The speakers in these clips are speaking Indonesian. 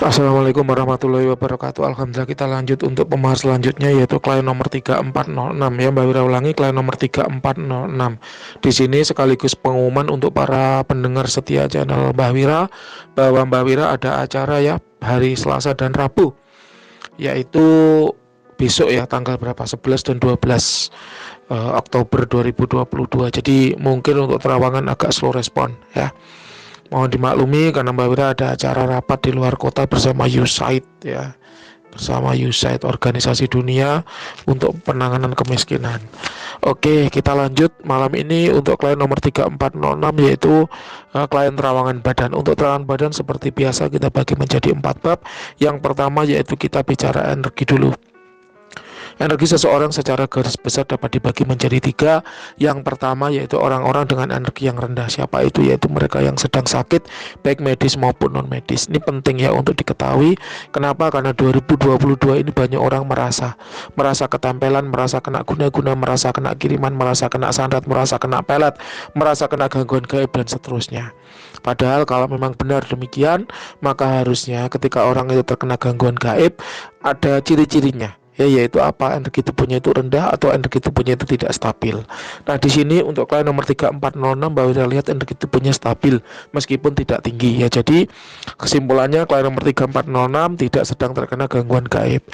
Assalamualaikum warahmatullahi wabarakatuh. Alhamdulillah, kita lanjut untuk pembahas selanjutnya, yaitu klien nomor 3406 ya. Mbak Wira ulangi, klien nomor 3406. Di sini sekaligus pengumuman untuk para pendengar setia channel Mbak Wira bahwa Mbak Wira ada acara ya hari Selasa dan Rabu, yaitu besok ya, tanggal berapa, 11 dan 12 Oktober 2022. Jadi mungkin untuk terawangan agak slow respon ya. Mohon dimaklumi karena Mbak Wira ada acara rapat di luar kota bersama USAID ya, bersama USAID, organisasi dunia untuk penanganan kemiskinan. Oke, kita lanjut malam ini untuk klien nomor 3406, yaitu klien terawangan badan. Untuk terawangan badan seperti biasa kita bagi menjadi 4 bab. Yang pertama yaitu kita bicara energi dulu. Energi seseorang secara garis besar dapat dibagi menjadi 3. Yang pertama yaitu orang-orang dengan energi yang rendah. Siapa itu? Yaitu mereka yang sedang sakit, baik medis maupun non medis. Ini penting ya untuk diketahui. Kenapa? Karena 2022 ini banyak orang merasa ketempelan, merasa kena guna-guna, merasa kena kiriman, merasa kena santet, merasa kena pelet, merasa kena gangguan gaib dan seterusnya. Padahal kalau memang benar demikian, maka harusnya ketika orang itu terkena gangguan gaib ada ciri-cirinya, yaitu apa? Energi tubuhnya itu rendah atau energi tubuhnya itu tidak stabil. Nah, di sini untuk klien nomor 3406 Mbak Wira lihat energi tubuhnya stabil meskipun tidak tinggi ya. Jadi kesimpulannya klien nomor 3406 tidak sedang terkena gangguan gaib.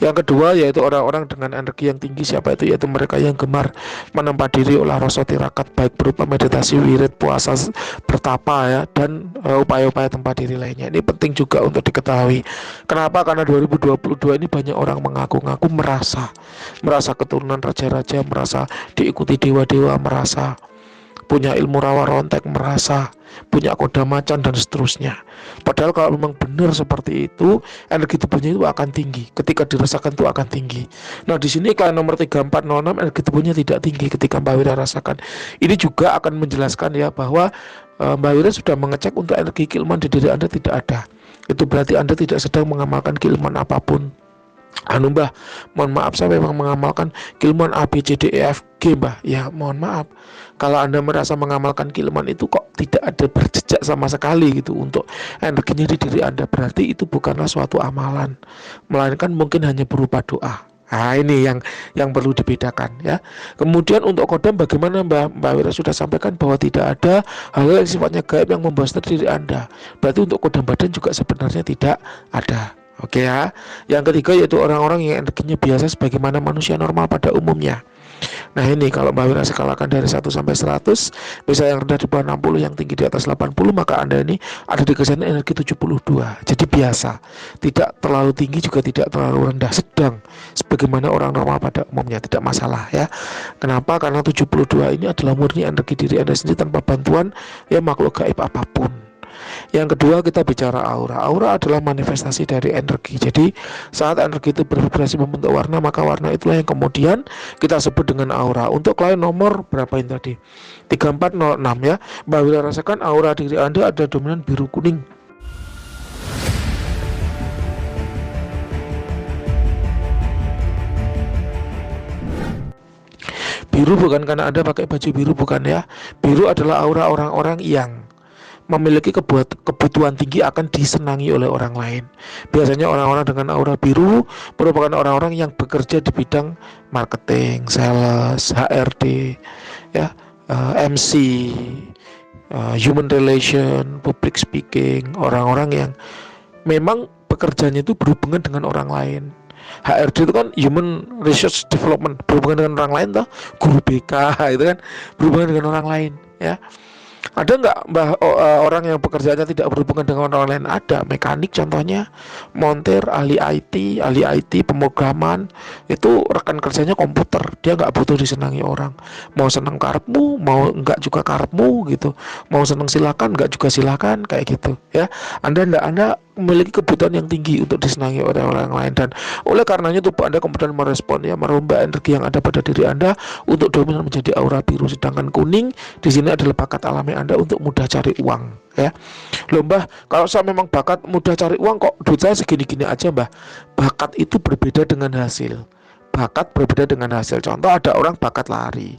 Yang kedua yaitu orang-orang dengan energi yang tinggi. Siapa itu? Yaitu mereka yang gemar menempa diri olah rasa tirakat, baik berupa meditasi, wirid, puasa, bertapa ya, dan upaya-upaya tempat diri lainnya. Ini penting juga untuk diketahui. Kenapa? Karena 2022 ini banyak orang mengaku-ngaku merasa keturunan raja-raja, merasa diikuti dewa-dewa, merasa punya ilmu rawa rontek, merasa punya koda macan dan seterusnya. Padahal kalau memang benar seperti itu, energi tubuhnya itu akan tinggi. Ketika dirasakan itu akan tinggi. Nah, di sini klien nomor 3406 energi tubuhnya tidak tinggi ketika Mbak Wira rasakan. Ini juga akan menjelaskan ya bahwa Mbak Wira sudah mengecek untuk energi keilmuan di diri Anda tidak ada. Itu berarti Anda tidak sedang mengamalkan keilmuan apapun. Mbah, mohon maaf, saya memang mengamalkan keilmuan A, B, C, D, E, F, G, Mbah. Ya, mohon maaf. Kalau Anda merasa mengamalkan keilmuan itu kok tidak ada berjejak sama sekali gitu untuk energinya di diri Anda, berarti itu bukanlah suatu amalan, melainkan mungkin hanya berupa doa. Nah, ini yang perlu dibedakan ya. Kemudian untuk kodam bagaimana Mbak Wira sudah sampaikan bahwa tidak ada hal yang sifatnya gaib yang membahas diri Anda. Berarti untuk kodam badan juga sebenarnya tidak ada. Oke ya. Yang ketiga yaitu orang-orang yang energinya biasa sebagaimana manusia normal pada umumnya. Nah, ini kalau Mbak Wira skalakan dari 1 sampai 100, bisa yang rendah di bawah 60, yang tinggi di atas 80, maka Anda ini ada di kisaran energi 72. Jadi biasa, tidak terlalu tinggi juga tidak terlalu rendah, sedang sebagaimana orang normal pada umumnya, tidak masalah ya. Kenapa? Karena 72 ini adalah murni energi diri Anda sendiri tanpa bantuan ya makhluk gaib apapun. Yang kedua kita bicara aura. Aura adalah manifestasi dari energi. Jadi saat energi itu bervibrasi membentuk warna, maka warna itulah yang kemudian kita sebut dengan aura. Untuk klien nomor berapa ini tadi? 3406 ya. Mbak Wira rasakan aura diri Anda ada dominan biru kuning. Biru bukan karena Anda pakai baju biru, bukan ya. Biru adalah aura orang-orang yang memiliki kebutuhan tinggi akan disenangi oleh orang lain. Biasanya orang-orang dengan aura biru merupakan orang-orang yang bekerja di bidang marketing, sales, HRD, ya, MC, human relation, public speaking, orang-orang yang memang pekerjaannya itu berhubungan dengan orang lain. HRD itu kan human research development, berhubungan dengan orang lain toh. Guru BK itu kan berhubungan dengan orang lain ya. Ada nggak orang yang pekerjaannya tidak berhubungan dengan orang lain? Ada. Mekanik contohnya, montir, ahli IT, pemrograman, itu rekan kerjanya komputer. Dia nggak butuh disenangi orang. Mau seneng karepmu, mau nggak juga karepmu gitu. Mau seneng silakan, nggak juga silakan, kayak gitu ya. Anda memiliki kebutuhan yang tinggi untuk disenangi oleh orang lain, dan oleh karenanya tubuh Anda kemudian merespon ya, merombak energi yang ada pada diri Anda untuk dominan menjadi aura biru. Sedangkan kuning di sini adalah bakat alami Anda untuk mudah cari uang ya. Loh Mbah, kalau saya memang bakat mudah cari uang kok duit saya segini-gini aja Mbah. Bakat itu berbeda dengan hasil. Bakat berbeda dengan hasil. Contoh, ada orang bakat lari,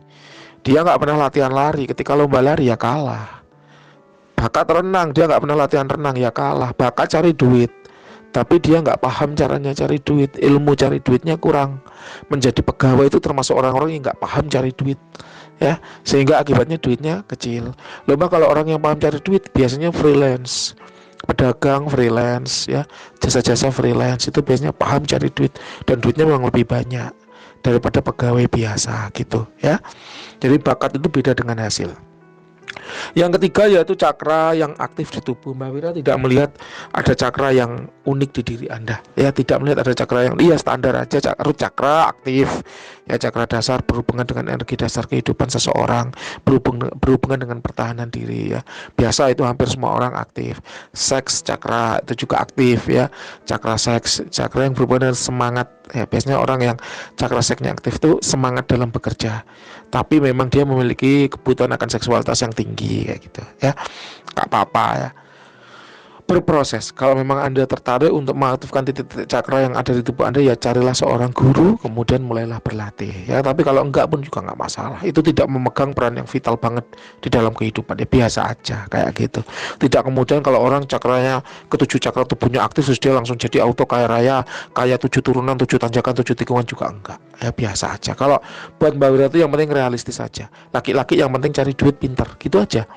dia nggak pernah latihan lari, ketika lomba lari ya kalah. Bakat renang, dia nggak pernah latihan renang ya kalah. Bakat cari duit, tapi dia nggak paham caranya cari duit, ilmu cari duitnya kurang. Menjadi pegawai itu termasuk orang-orang yang nggak paham cari duit, ya, sehingga akibatnya duitnya kecil. Loh, kalau orang yang paham cari duit biasanya freelance, pedagang freelance, ya, jasa-jasa freelance itu biasanya paham cari duit dan duitnya memang lebih banyak daripada pegawai biasa gitu, ya. Jadi bakat itu beda dengan hasil. Yang ketiga yaitu cakra yang aktif di tubuh. Mbak Wira tidak melihat ada cakra yang unik di diri Anda. Ya, tidak melihat ada cakra yang standar aja. Cakra aktif. Ya, cakra dasar berhubungan dengan energi dasar kehidupan seseorang, berhubungan dengan pertahanan diri, ya. Biasa itu hampir semua orang aktif. Seks cakra itu juga aktif, ya. Cakra seks, cakra yang berhubungan dengan semangat. Ya, biasanya orang yang cakra seksnya aktif itu semangat dalam bekerja, tapi memang dia memiliki kebutuhan akan seksualitas yang tinggi kayak gitu, ya. Gak apa-apa, ya, berproses. Kalau memang Anda tertarik untuk mengaktifkan titik-titik cakra yang ada di tubuh Anda, ya carilah seorang guru, kemudian mulailah berlatih, ya. Tapi kalau enggak pun juga nggak masalah. Itu tidak memegang peran yang vital banget di dalam kehidupan, ya biasa aja kayak gitu. Tidak kemudian kalau orang cakranya ketujuh cakra tubuhnya aktif terus dia langsung jadi auto kaya raya, kaya 7 turunan, 7 tanjakan, 7 tikungan, juga enggak. Ya biasa aja. Kalau buat Mbak Wira itu yang penting realistis aja. Laki-laki yang penting cari duit pinter, gitu aja.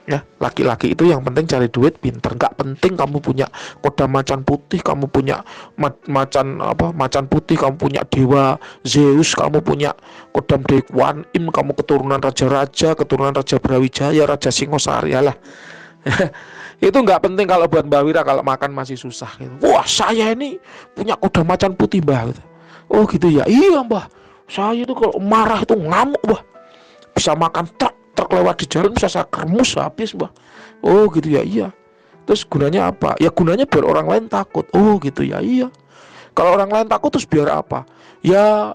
Ya, laki-laki itu yang penting cari duit pinter. Nggak penting kamu punya kodam macan putih, kamu punya macan putih, kamu punya dewa Zeus, kamu punya kodam Dewan Im, kamu keturunan raja-raja, keturunan Raja Brawijaya, Raja Singosari lah. Itu nggak penting kalau buat Mbak Wira kalau makan masih susah gitu. Wah, saya ini punya kodam macan putih, Mbak, gitu. Oh gitu ya. Iya, Mbak, saya itu kalau marah itu ngamuk, Mbak, bisa makan truk lewat di jalan bisa saya kermus habis, Mbak. Oh gitu ya. Iya. Terus gunanya apa? Ya gunanya biar orang lain takut. Oh gitu ya. Iya. Kalau orang lain takut terus biar apa? Ya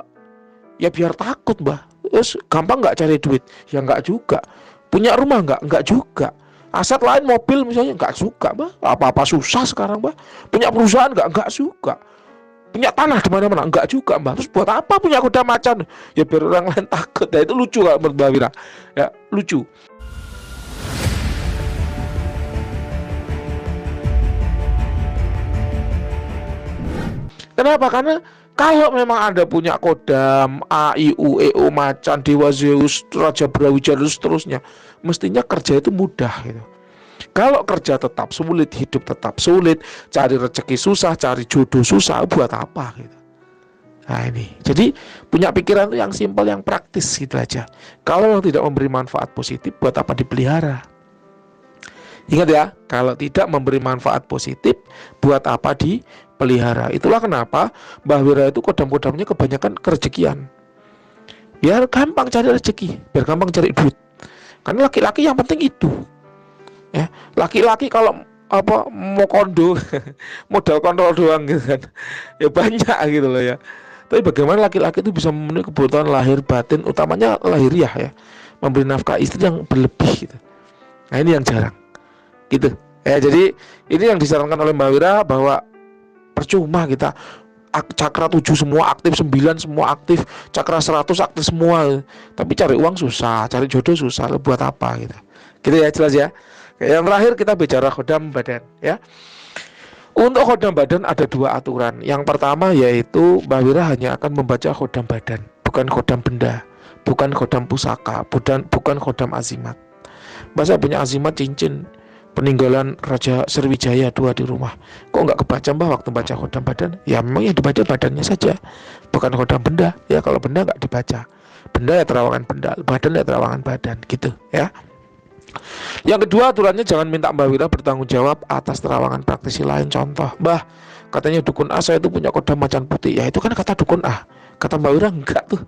biar takut, Mbak. Terus gampang nggak cari duit? Ya nggak juga. Punya rumah nggak juga. Aset lain mobil misalnya nggak juga, Mbak. Apa-apa susah sekarang, Mbak. Punya perusahaan nggak juga. Punya tanah di mana-mana enggak juga, Mbak. Terus buat apa punya kuda macan? Ya biar orang lain takut. Ya itu lucu kalau menurut Mbak Wira. Ya lucu. Kenapa? Karena kalau memang Anda punya kodam A, I, U, E, O, macan, Dewa Zeus, Raja Brawijaya dan seterusnya, mestinya kerja itu mudah gitu. Kalau kerja tetap sulit, hidup tetap sulit, cari rezeki susah, cari jodoh susah, buat apa gitu. Nah ini, jadi punya pikiran itu yang simpel, yang praktis gitu aja. Kalau tidak memberi manfaat positif, buat apa dipelihara? Ingat ya, kalau tidak memberi manfaat positif, buat apa dipelihara? Itulah kenapa Mbah Wira itu kodam-kodamnya kebanyakan kerejekian. Biar gampang cari rezeki, biar gampang cari duit. Karena laki-laki yang penting itu. Ya, laki-laki kalau mau kondo modal kontrol doang gitu kan, ya banyak gitu loh ya. Tapi bagaimana laki-laki itu bisa memenuhi kebutuhan lahir batin, utamanya lahiriah, ya, memberi nafkah istri yang berlebih gitu. Nah ini yang jarang gitu ya. Jadi ini yang disarankan oleh Mbak Wira, bahwa percuma kita cakra 7 semua aktif, 9 semua aktif, cakra 100 aktif semua, tapi cari uang susah, cari jodoh susah, buat apa gitu. Gitu ya, jelas ya. Yang terakhir kita bicara kodam badan, ya. Untuk kodam badan ada 2 aturan. Yang pertama yaitu Mbak Wira hanya akan membaca kodam badan, bukan kodam benda, bukan kodam pusaka, bukan kodam azimat. Masa punya azimat cincin peninggalan Raja Sriwijaya 2 di rumah, kok nggak kebaca, Mbak, waktu baca kodam badan? Ya memang yang dibaca badannya saja, bukan kodam benda. Ya kalau benda nggak dibaca, benda ya terawangan benda, badan ya terawangan badan gitu ya. Yang kedua aturannya, jangan minta Mbak Wira bertanggung jawab atas terawangan praktisi lain. Contoh, Mbah, katanya dukun A saya itu punya kodam macan putih. Ya itu kan kata dukun A, kata Mbak Wira enggak tuh.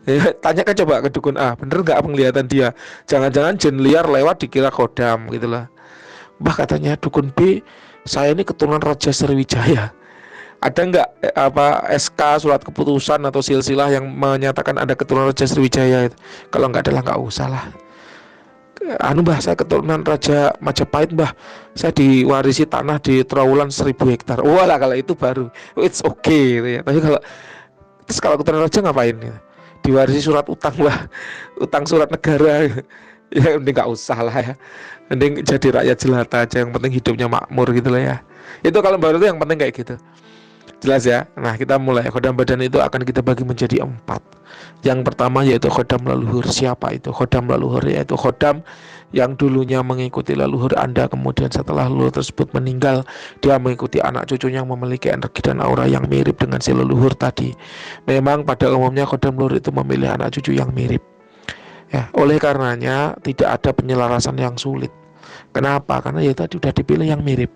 Ya, tanyakan coba ke dukun A, bener nggak penglihatan dia? Jangan-jangan jin liar lewat dikira kodam gitu lah. Mbah, katanya dukun B saya ini keturunan Raja Sriwijaya. Ada nggak SK surat keputusan atau silsilah yang menyatakan ada keturunan Raja Sriwijaya itu? Kalau nggak ada lah nggak usah lah. Mbah, saya keturunan Raja Majapahit, Mbah, saya diwarisi tanah di Trawulan 1000 hektar. Walah, kalau itu baru it's okay gitu ya. Tapi kalau keturunan raja ngapain ya? Diwarisi surat utang, Mbah, utang surat negara gitu. Ya mending nggak usah lah ya, mending jadi rakyat jelata aja, yang penting hidupnya makmur gitu lah ya. Itu kalau baru itu yang penting kayak gitu. Jelas ya. Nah, kita mulai. Khodam badan itu akan kita bagi menjadi 4. Yang pertama yaitu khodam leluhur. Siapa itu khodam leluhur? Yaitu khodam yang dulunya mengikuti leluhur Anda, kemudian setelah leluhur tersebut meninggal, dia mengikuti anak cucunya yang memiliki energi dan aura yang mirip dengan si leluhur tadi. Memang pada umumnya khodam leluhur itu memilih anak cucu yang mirip. Ya, oleh karenanya tidak ada penyelarasan yang sulit. Kenapa? Karena ya tadi sudah dipilih yang mirip.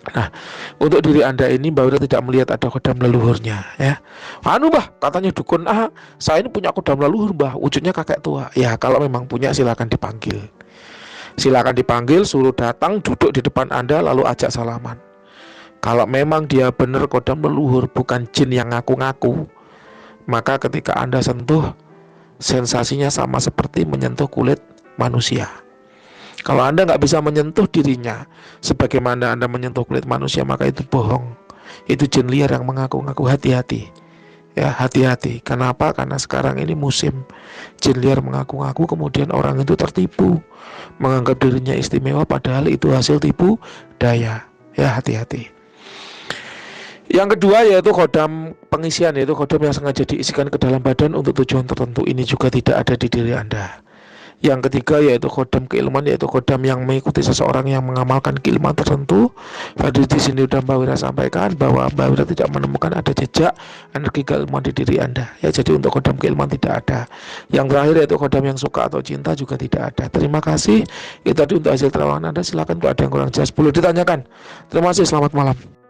Nah, untuk diri Anda ini Mbak Wira tidak melihat ada khodam leluhurnya ya. Anu Mbah, katanya dukun, saya ini punya khodam leluhur Mbah, wujudnya kakek tua. Ya, kalau memang punya silakan dipanggil. Silakan dipanggil, suruh datang, duduk di depan Anda lalu ajak salaman. Kalau memang dia benar khodam leluhur, bukan jin yang ngaku-ngaku, maka ketika Anda sentuh, sensasinya sama seperti menyentuh kulit manusia. Kalau Anda nggak bisa menyentuh dirinya sebagaimana Anda menyentuh kulit manusia, maka itu bohong. Itu jin liar yang mengaku-ngaku. Hati-hati. Ya, hati-hati. Kenapa? Karena sekarang ini musim jin liar mengaku-ngaku, kemudian orang itu tertipu, menganggap dirinya istimewa padahal itu hasil tipu daya. Ya, hati-hati. Yang kedua yaitu khodam pengisian, yaitu khodam yang sengaja diisikan ke dalam badan untuk tujuan tertentu. Ini juga tidak ada di diri Anda. Yang ketiga yaitu khodam keilmuan, yaitu khodam yang mengikuti seseorang yang mengamalkan keilmuan tertentu. Tadi di sini sudah Mbak Wira sampaikan bahwa Mbak Wira tidak menemukan ada jejak energi keilmuan di diri Anda. Ya, jadi untuk khodam keilmuan tidak ada. Yang terakhir yaitu khodam yang suka atau cinta juga tidak ada. Terima kasih. Itu tadi untuk hasil terawangan Anda. Silakan kalau ada yang kurang jelas boleh ditanyakan. Terima kasih. Selamat malam.